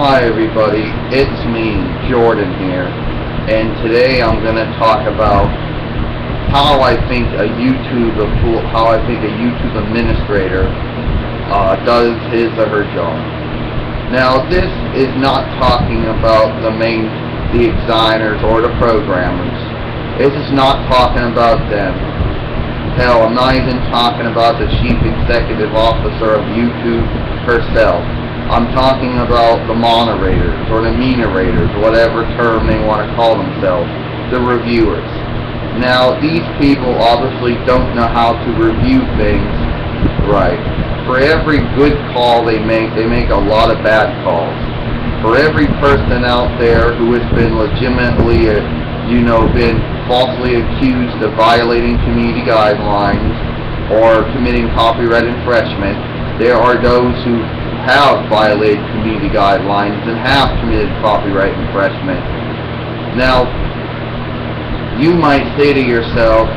Hi everybody, it's me, Jordan here, and today I'm going to talk about how I think a YouTube administrator does his or her job. Now, this is not talking about the designers or the programmers. This is not talking about them. Hell, I'm not even talking about the chief executive officer of YouTube herself. I'm talking about the moderators or the moderators, whatever term they want to call themselves, the reviewers. Now, these people obviously don't know how to review things right. For every good call they make a lot of bad calls. For every person out there who has been legitimately, been falsely accused of violating community guidelines or committing copyright infringement, there are those who have violated community guidelines and have committed copyright infringement. Now, you might say to yourself,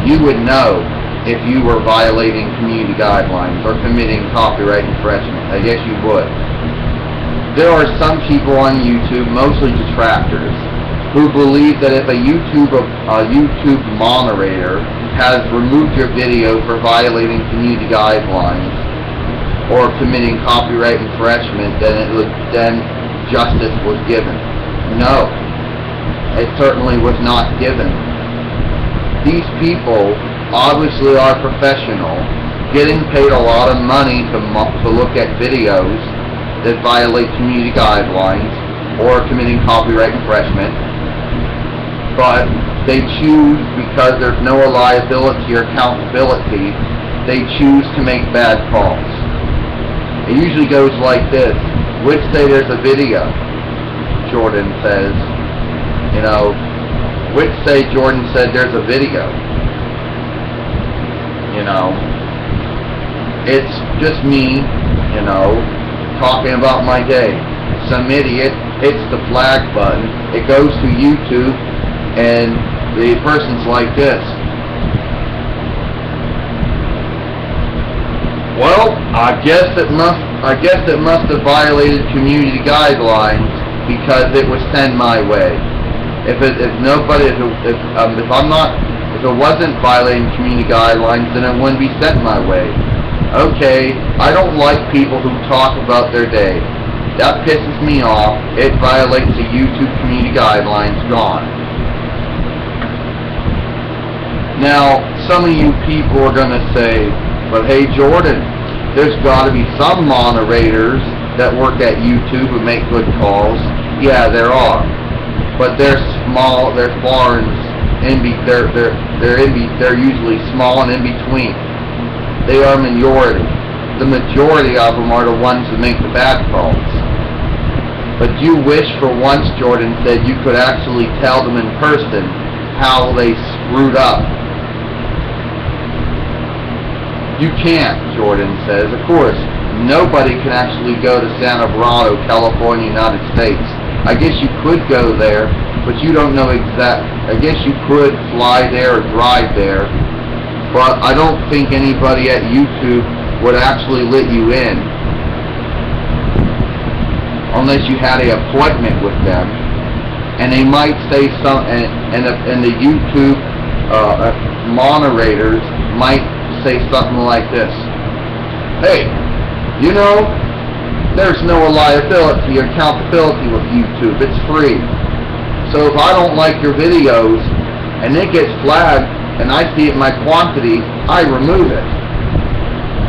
you would know if you were violating community guidelines or committing copyright infringement. I guess you would. There are some people on YouTube, mostly detractors, who believe that if a YouTube moderator has removed your video for violating community guidelines or committing copyright infringement, then justice was given. No, it certainly was not given. These people obviously are professional, getting paid a lot of money to look at videos that violate community guidelines or committing copyright infringement, but they choose, because there's no liability or accountability, they choose to make bad calls. It usually goes like this. Which say there's a video, Jordan says. Which say Jordan said there's a video. It's just me, talking about my day. Some idiot hits the flag button, it goes to YouTube, and the person's like this. Well, I guess it must have violated community guidelines because it was sent my way. If it wasn't violating community guidelines, then it wouldn't be sent my way. Okay, I don't like people who talk about their day. That pisses me off. It violates the YouTube community guidelines. Gone. Now, some of you people are going to say, but hey Jordan, there's got to be some moderators that work at YouTube who make good calls. Yeah, there are, but they're small. They're foreign. They're usually small and in between. They are minority. The majority of them are the ones who make the bad calls. But you wish for once, Jordan said, you could actually tell them in person how they screwed up. You can't, Jordan says. Of course, nobody can actually go to Santa Barbara, California, United States. I guess you could go there, but you don't know I guess you could fly there or drive there, but I don't think anybody at YouTube would actually let you in unless you had an appointment with them, and they might say something, and the YouTube moderators might say something like this. Hey, there's no liability or accountability with YouTube. It's free. So if I don't like your videos and it gets flagged and I see it in my quantity, I remove it.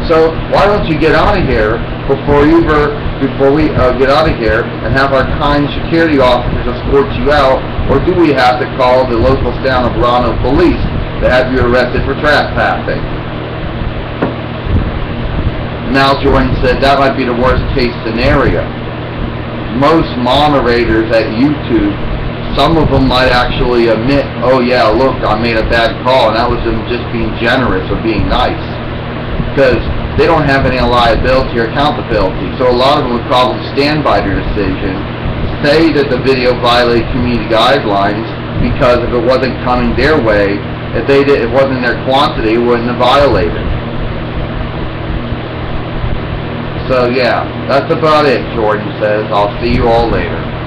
So why don't you get out of here before we get out of here and have our kind security officers escort you out, or do we have to call the local Santa Barbara police to have you arrested for trespassing? Now, Jordan said that might be the worst case scenario. Most moderators at YouTube, some of them might actually admit, oh yeah, look, I made a bad call, and that was them just being generous or being nice. Because they don't have any liability or accountability. So a lot of them would probably stand by their decision, say that the video violated community guidelines, because if it wasn't coming their way, if it wasn't in their quantity, it wouldn't have violated. So yeah, that's about it, Jordan says. I'll see you all later.